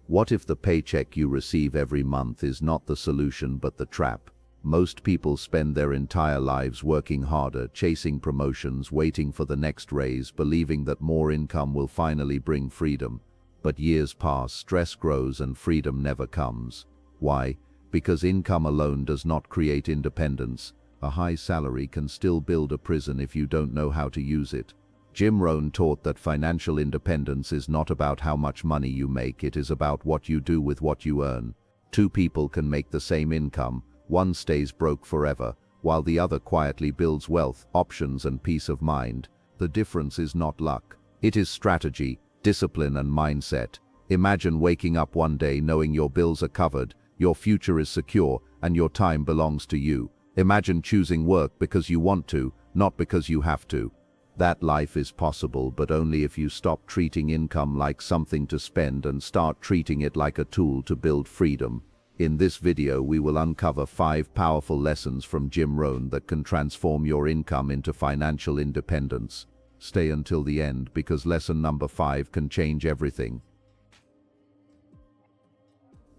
What if the paycheck you receive every month is not the solution but the trap? Most people spend their entire lives working harder, chasing promotions, waiting for the next raise, believing that more income will finally bring freedom. But years pass, stress grows, and freedom never comes. Why? Because income alone does not create independence. A high salary can still build a prison if you don't know how to use it. Jim Rohn taught that financial independence is not about how much money you make, it is about what you do with what you earn. Two people can make the same income, one stays broke forever, while the other quietly builds wealth, options, and peace of mind. The difference is not luck. It is strategy, discipline, and mindset. Imagine waking up one day knowing your bills are covered, your future is secure, and your time belongs to you. Imagine choosing work because you want to, not because you have to. That life is possible, but only if you stop treating income like something to spend and start treating it like a tool to build freedom. In this video, we will uncover 5 powerful lessons from Jim Rohn that can transform your income into financial independence. Stay until the end, because lesson number 5 can change everything.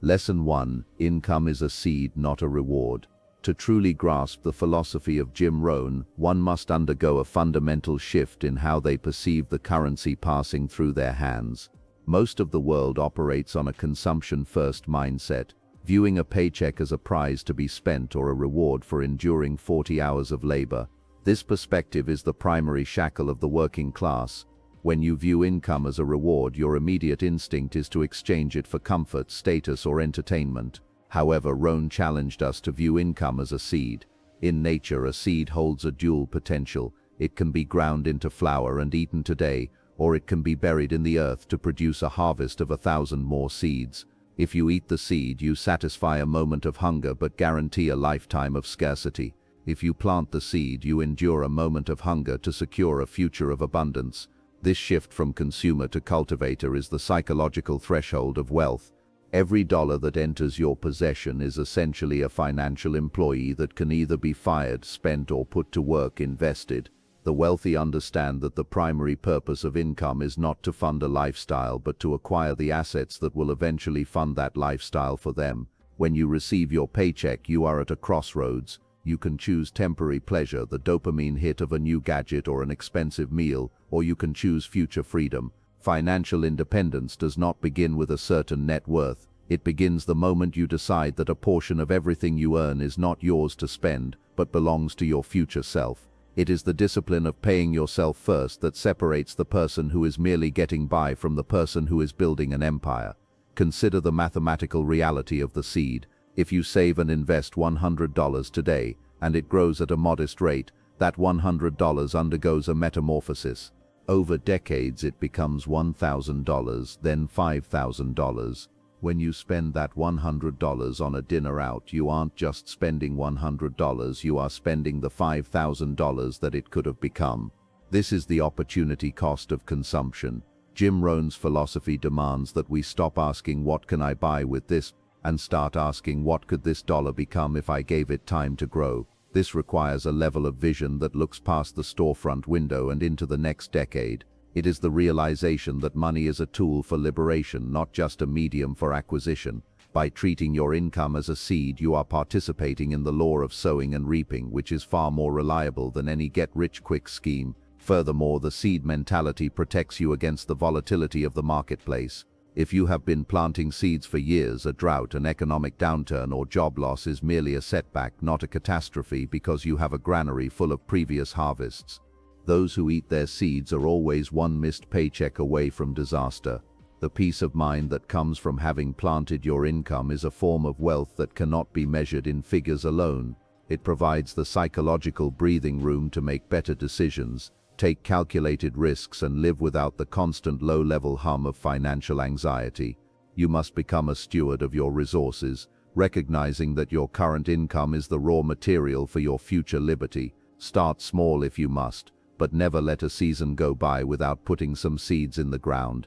Lesson 1. Income is a seed, not a reward. To truly grasp the philosophy of Jim Rohn, one must undergo a fundamental shift in how they perceive the currency passing through their hands. Most of the world operates on a consumption-first mindset, viewing a paycheck as a prize to be spent or a reward for enduring 40 hours of labor. This perspective is the primary shackle of the working class. When you view income as a reward, your immediate instinct is to exchange it for comfort, status, or entertainment. However, Rohn challenged us to view income as a seed. In nature, a seed holds a dual potential. It can be ground into flour and eaten today, or it can be buried in the earth to produce a harvest of 1,000 more seeds. If you eat the seed, you satisfy a moment of hunger but guarantee a lifetime of scarcity. If you plant the seed, you endure a moment of hunger to secure a future of abundance. This shift from consumer to cultivator is the psychological threshold of wealth. Every dollar that enters your possession is essentially a financial employee that can either be fired, spent, or put to work, invested. The wealthy understand that the primary purpose of income is not to fund a lifestyle but to acquire the assets that will eventually fund that lifestyle for them. When you receive your paycheck, you are at a crossroads. You can choose temporary pleasure, the dopamine hit of a new gadget or an expensive meal, or you can choose future freedom. Financial independence does not begin with a certain net worth. It begins the moment you decide that a portion of everything you earn is not yours to spend, but belongs to your future self. It is the discipline of paying yourself first that separates the person who is merely getting by from the person who is building an empire. Consider the mathematical reality of the seed. If you save and invest $100 today, and it grows at a modest rate, that $100 undergoes a metamorphosis. Over decades, it becomes $1,000, then $5,000. When you spend that $100 on a dinner out, you aren't just spending $100, you are spending the $5,000 that it could have become. This is the opportunity cost of consumption. Jim Rohn's philosophy demands that we stop asking, "What can I buy with this?" and start asking, "What could this dollar become if I gave it time to grow?" This requires a level of vision that looks past the storefront window and into the next decade. It is the realization that money is a tool for liberation, not just a medium for acquisition. By treating your income as a seed, you are participating in the law of sowing and reaping, which is far more reliable than any get-rich-quick scheme. Furthermore, the seed mentality protects you against the volatility of the marketplace. If you have been planting seeds for years, a drought, an economic downturn, or job loss is merely a setback, not a catastrophe, because you have a granary full of previous harvests. Those who eat their seeds are always one missed paycheck away from disaster. The peace of mind that comes from having planted your income is a form of wealth that cannot be measured in figures alone. It provides the psychological breathing room to make better decisions, take calculated risks, and live without the constant low-level hum of financial anxiety. You must become a steward of your resources, recognizing that your current income is the raw material for your future liberty. Start small if you must, but never let a season go by without putting some seeds in the ground.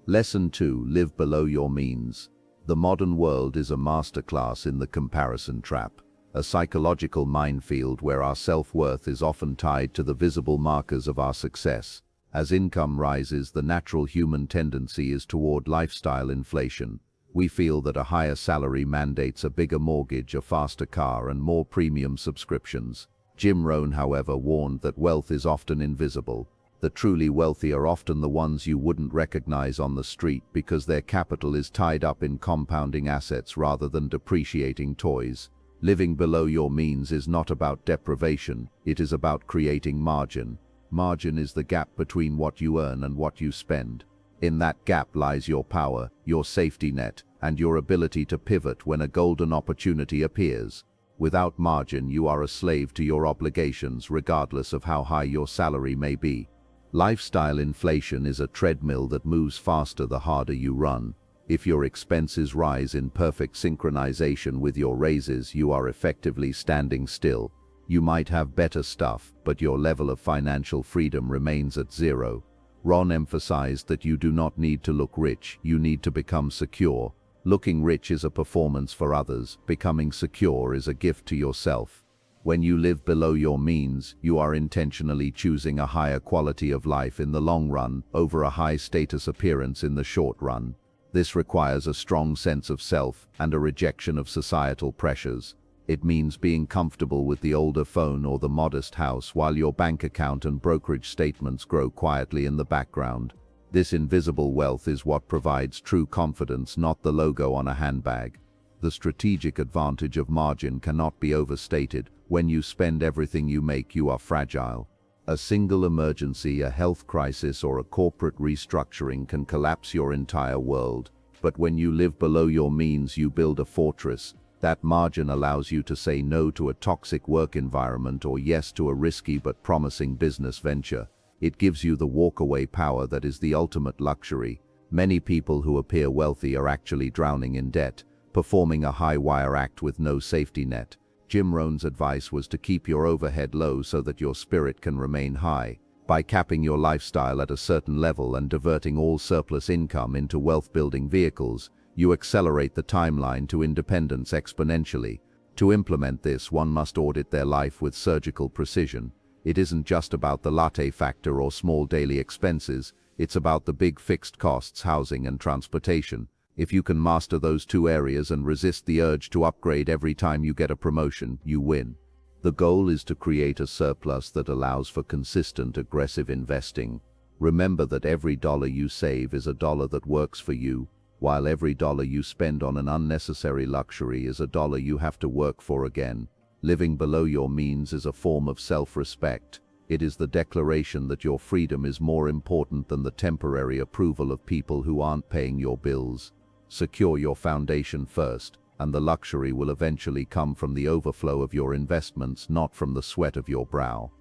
Lesson 2. Live below your means. The modern world is a masterclass in the comparison trap, a psychological minefield where our self-worth is often tied to the visible markers of our success. As income rises, the natural human tendency is toward lifestyle inflation. We feel that a higher salary mandates a bigger mortgage, a faster car, and more premium subscriptions. Jim Rohn, however, warned that wealth is often invisible. The truly wealthy are often the ones you wouldn't recognize on the street because their capital is tied up in compounding assets rather than depreciating toys. Living below your means is not about deprivation, it is about creating margin. Margin is the gap between what you earn and what you spend. In that gap lies your power, your safety net, and your ability to pivot when a golden opportunity appears. Without margin, you are a slave to your obligations, regardless of how high your salary may be. Lifestyle inflation is a treadmill that moves faster the harder you run. If your expenses rise in perfect synchronization with your raises, you are effectively standing still. You might have better stuff, but your level of financial freedom remains at zero. Rohn emphasized that you do not need to look rich, you need to become secure. Looking rich is a performance for others, becoming secure is a gift to yourself. When you live below your means, you are intentionally choosing a higher quality of life in the long run over a high-status appearance in the short run. This requires a strong sense of self and a rejection of societal pressures. It means being comfortable with the older phone or the modest house while your bank account and brokerage statements grow quietly in the background. This invisible wealth is what provides true confidence, not the logo on a handbag. The strategic advantage of margin cannot be overstated. When you spend everything you make, you are fragile. A single emergency, a health crisis, or a corporate restructuring can collapse your entire world. But when you live below your means, you build a fortress. That margin allows you to say no to a toxic work environment or yes to a risky but promising business venture. It gives you the walk-away power that is the ultimate luxury. Many people who appear wealthy are actually drowning in debt, performing a high-wire act with no safety net. Jim Rohn's advice was to keep your overhead low so that your spirit can remain high. By capping your lifestyle at a certain level and diverting all surplus income into wealth-building vehicles, you accelerate the timeline to independence exponentially. To implement this, one must audit their life with surgical precision. It isn't just about the latte factor or small daily expenses, it's about the big fixed costs, housing and transportation. If you can master those two areas and resist the urge to upgrade every time you get a promotion, you win. The goal is to create a surplus that allows for consistent, aggressive investing. Remember that every dollar you save is a dollar that works for you, while every dollar you spend on an unnecessary luxury is a dollar you have to work for again. Living below your means is a form of self-respect. It is the declaration that your freedom is more important than the temporary approval of people who aren't paying your bills. Secure your foundation first, and the luxury will eventually come from the overflow of your investments, not from the sweat of your brow.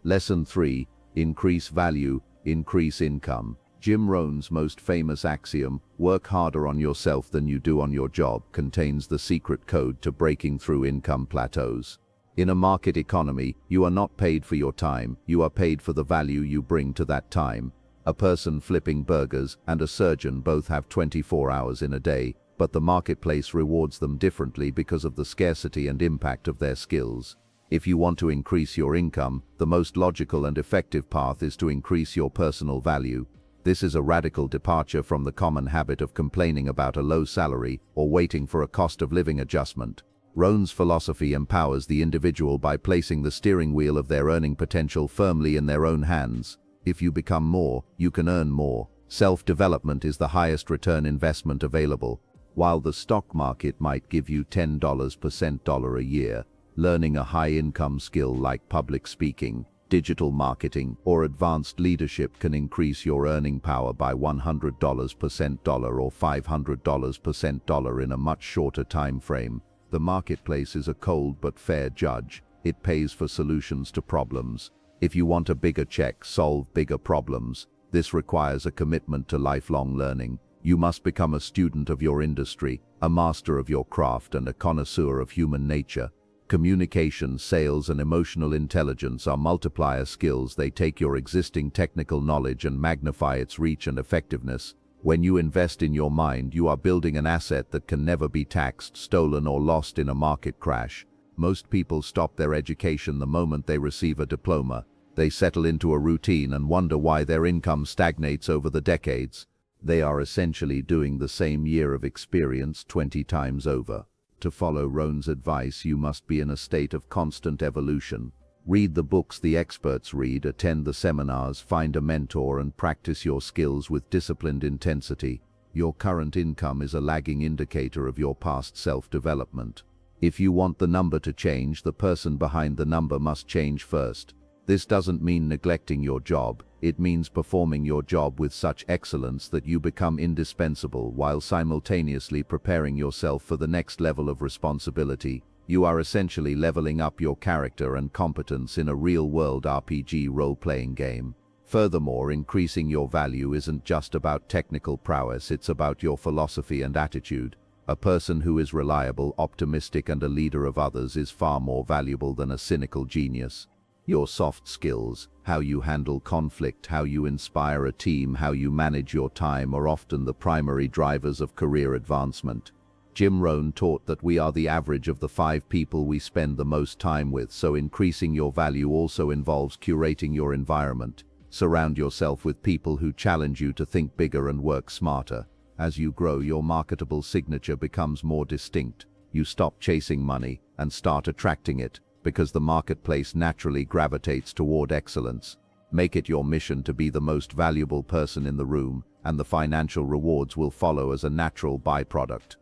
Lesson 3. Increase value, increase income. Jim Rohn's most famous axiom, work harder on yourself than you do on your job, contains the secret code to breaking through income plateaus. In a market economy, you are not paid for your time, you are paid for the value you bring to that time. A person flipping burgers and a surgeon both have 24 hours in a day, but the marketplace rewards them differently because of the scarcity and impact of their skills. If you want to increase your income, the most logical and effective path is to increase your personal value. This is a radical departure from the common habit of complaining about a low salary or waiting for a cost of living adjustment. Rohn's philosophy empowers the individual by placing the steering wheel of their earning potential firmly in their own hands. If you become more, you can earn more. Self-development is the highest return investment available. While the stock market might give you $10% a year, learning a high-income skill like public speaking, digital marketing, or advanced leadership can increase your earning power by $100% or $500% in a much shorter time frame. The marketplace is a cold but fair judge. It pays for solutions to problems. If you want a bigger check, solve bigger problems. This requires a commitment to lifelong learning. You must become a student of your industry, a master of your craft, and a connoisseur of human nature. Communication, sales, and emotional intelligence are multiplier skills. They take your existing technical knowledge and magnify its reach and effectiveness. When you invest in your mind, you are building an asset that can never be taxed, stolen, or lost in a market crash. Most people stop their education the moment they receive a diploma. They settle into a routine and wonder why their income stagnates over the decades. They are essentially doing the same year of experience 20 times over. To follow Rohn's advice, you must be in a state of constant evolution. Read the books the experts read, attend the seminars, find a mentor, and practice your skills with disciplined intensity. Your current income is a lagging indicator of your past self-development. If you want the number to change, the person behind the number must change first. This doesn't mean neglecting your job. It means performing your job with such excellence that you become indispensable while simultaneously preparing yourself for the next level of responsibility. You are essentially leveling up your character and competence in a real-world RPG role-playing game. Furthermore, increasing your value isn't just about technical prowess, it's about your philosophy and attitude. A person who is reliable, optimistic, and a leader of others is far more valuable than a cynical genius. Your soft skills, how you handle conflict, how you inspire a team, how you manage your time are often the primary drivers of career advancement. Jim Rohn taught that we are the average of the 5 people we spend the most time with, so increasing your value also involves curating your environment. Surround yourself with people who challenge you to think bigger and work smarter. As you grow, your marketable signature becomes more distinct. You stop chasing money and start attracting it, because the marketplace naturally gravitates toward excellence. Make it your mission to be the most valuable person in the room, and the financial rewards will follow as a natural byproduct.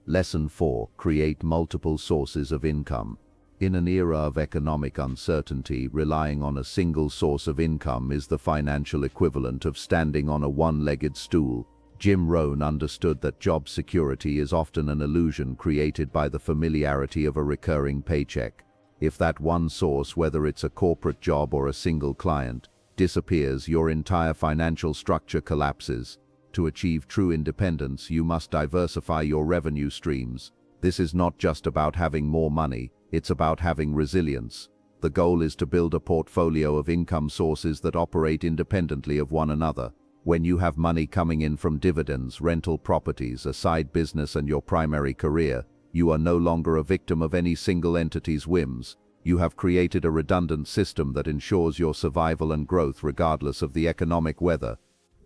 Lesson 4. Create multiple sources of income. In an era of economic uncertainty, relying on a single source of income is the financial equivalent of standing on a one-legged stool. Jim Rohn understood that job security is often an illusion created by the familiarity of a recurring paycheck. If that one source, whether it's a corporate job or a single client, disappears, your entire financial structure collapses. To achieve true independence, you must diversify your revenue streams. This is not just about having more money, it's about having resilience. The goal is to build a portfolio of income sources that operate independently of one another. When you have money coming in from dividends, rental properties, a side business, and your primary career, you are no longer a victim of any single entity's whims. You have created a redundant system that ensures your survival and growth regardless of the economic weather.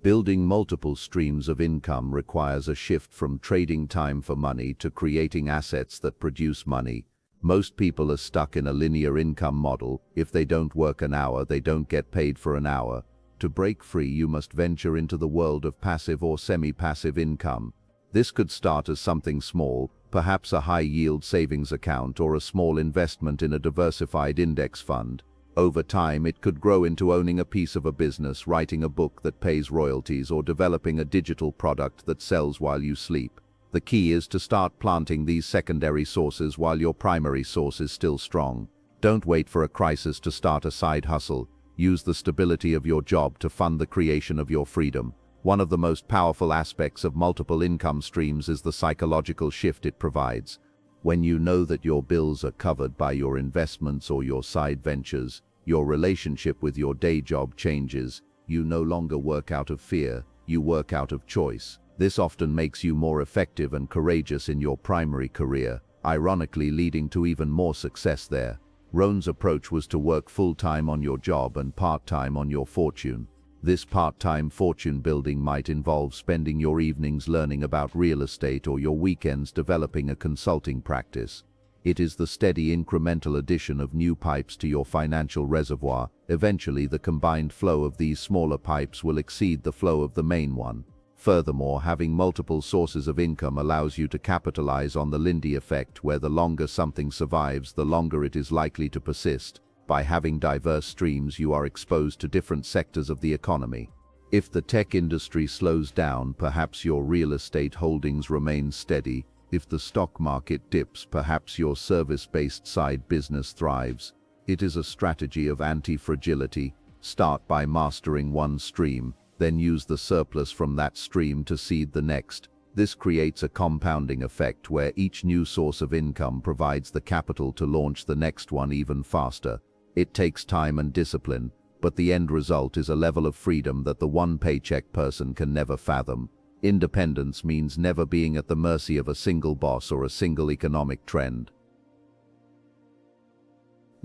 Building multiple streams of income requires a shift from trading time for money to creating assets that produce money. Most people are stuck in a linear income model. If they don't work an hour, they don't get paid for an hour. To break free, you must venture into the world of passive or semi-passive income. This could start as something small, perhaps a high-yield savings account or a small investment in a diversified index fund. Over time, it could grow into owning a piece of a business, writing a book that pays royalties, or developing a digital product that sells while you sleep. The key is to start planting these secondary sources while your primary source is still strong. Don't wait for a crisis to start a side hustle. Use the stability of your job to fund the creation of your freedom. One of the most powerful aspects of multiple income streams is the psychological shift it provides. When you know that your bills are covered by your investments or your side ventures, your relationship with your day job changes. You no longer work out of fear, you work out of choice. This often makes you more effective and courageous in your primary career, ironically leading to even more success there. Rohn's approach was to work full-time on your job and part-time on your fortune. This part-time fortune building might involve spending your evenings learning about real estate or your weekends developing a consulting practice. It is the steady incremental addition of new pipes to your financial reservoir. Eventually, the combined flow of these smaller pipes will exceed the flow of the main one. Furthermore, having multiple sources of income allows you to capitalize on the Lindy effect, where the longer something survives, the longer it is likely to persist. By having diverse streams, you are exposed to different sectors of the economy. If the tech industry slows down, perhaps your real estate holdings remain steady. If the stock market dips, perhaps your service-based side business thrives. It is a strategy of anti-fragility. Start by mastering one stream, then use the surplus from that stream to seed the next. This creates a compounding effect where each new source of income provides the capital to launch the next one even faster. It takes time and discipline, but the end result is a level of freedom that the one-paycheck person can never fathom. Independence means never being at the mercy of a single boss or a single economic trend.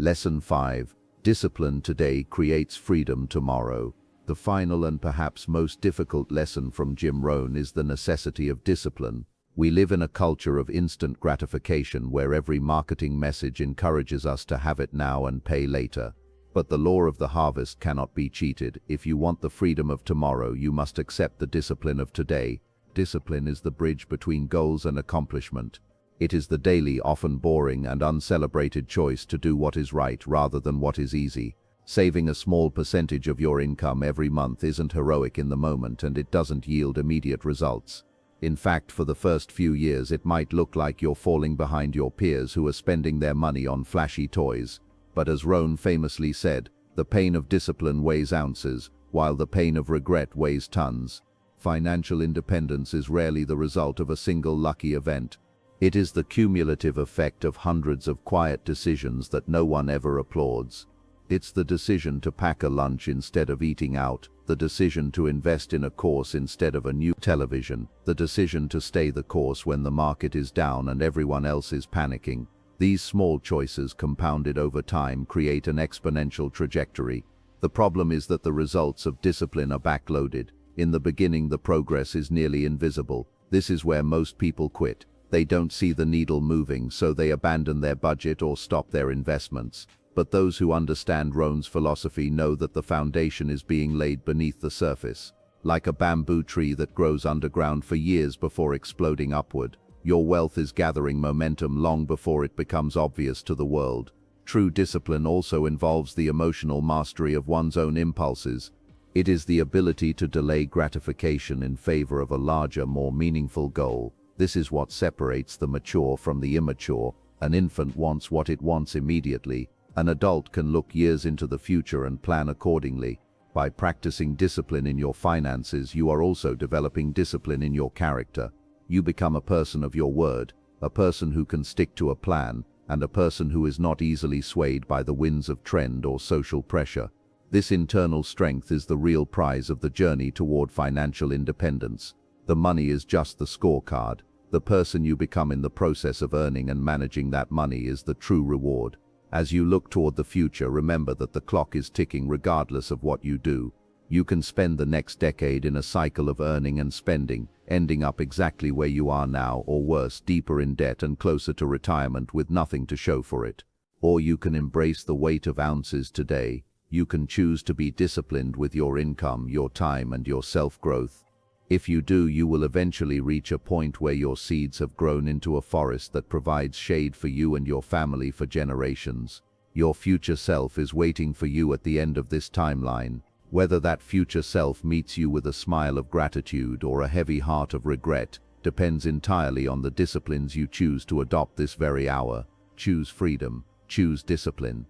Lesson 5. Discipline today creates freedom tomorrow. The final and perhaps most difficult lesson from Jim Rohn is the necessity of discipline. We live in a culture of instant gratification where every marketing message encourages us to have it now and pay later. But the law of the harvest cannot be cheated. If you want the freedom of tomorrow, you must accept the discipline of today. Discipline is the bridge between goals and accomplishment. It is the daily, often boring and uncelebrated choice to do what is right rather than what is easy. Saving a small percentage of your income every month isn't heroic in the moment, and it doesn't yield immediate results. In fact, for the first few years it might look like you're falling behind your peers who are spending their money on flashy toys. But as Rohn famously said, the pain of discipline weighs ounces, while the pain of regret weighs tons. Financial independence is rarely the result of a single lucky event. It is the cumulative effect of hundreds of quiet decisions that no one ever applauds. It's the decision to pack a lunch instead of eating out, the decision to invest in a course instead of a new television, the decision to stay the course when the market is down and everyone else is panicking. These small choices compounded over time create an exponential trajectory. The problem is that the results of discipline are backloaded. In the beginning, the progress is nearly invisible. This is where most people quit. They don't see the needle moving, so they abandon their budget or stop their investments. But those who understand Rohn's philosophy know that the foundation is being laid beneath the surface. Like a bamboo tree that grows underground for years before exploding upward, your wealth is gathering momentum long before it becomes obvious to the world. True discipline also involves the emotional mastery of one's own impulses. It is the ability to delay gratification in favor of a larger, more meaningful goal. This is what separates the mature from the immature. An infant wants what it wants immediately. An adult can look years into the future and plan accordingly. By practicing discipline in your finances, you are also developing discipline in your character. You become a person of your word, a person who can stick to a plan, and a person who is not easily swayed by the winds of trend or social pressure. This internal strength is the real prize of the journey toward financial independence. The money is just the scorecard. The person you become in the process of earning and managing that money is the true reward. As you look toward the future, remember that the clock is ticking regardless of what you do. You can spend the next decade in a cycle of earning and spending, ending up exactly where you are now, or worse, deeper in debt and closer to retirement with nothing to show for it. Or you can embrace the weight of ounces today. You can choose to be disciplined with your income, your time, and your self-growth. If you do, you will eventually reach a point where your seeds have grown into a forest that provides shade for you and your family for generations. Your future self is waiting for you at the end of this timeline. Whether that future self meets you with a smile of gratitude or a heavy heart of regret depends entirely on the disciplines you choose to adopt this very hour. Choose freedom. Choose discipline.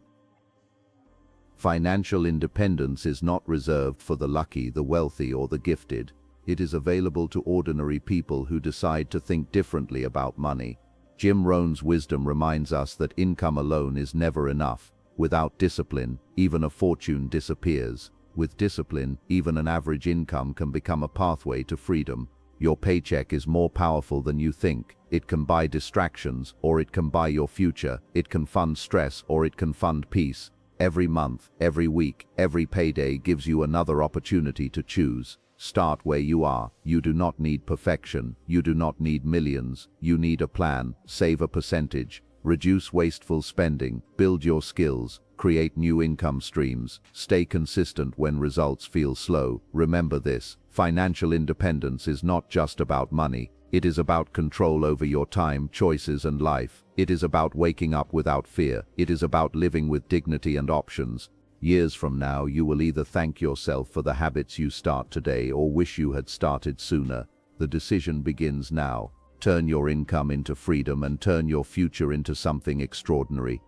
Financial independence is not reserved for the lucky, the wealthy, or the gifted. It is available to ordinary people who decide to think differently about money. Jim Rohn's wisdom reminds us that income alone is never enough. Without discipline, even a fortune disappears. With discipline, even an average income can become a pathway to freedom. Your paycheck is more powerful than you think. It can buy distractions, or it can buy your future. It can fund stress, or it can fund peace. Every month, every week, every payday gives you another opportunity to choose. Start where you are. You do not need perfection. You do not need millions. You need a plan. Save a percentage. Reduce wasteful spending. Build your skills. Create new income streams. Stay consistent when results feel slow. Remember this: financial independence is not just about money. It is about control over your time, choices, and life. It is about waking up without fear. It is about living with dignity and options. Years from now, you will either thank yourself for the habits you start today or wish you had started sooner. The decision begins now. Turn your income into freedom and turn your future into something extraordinary.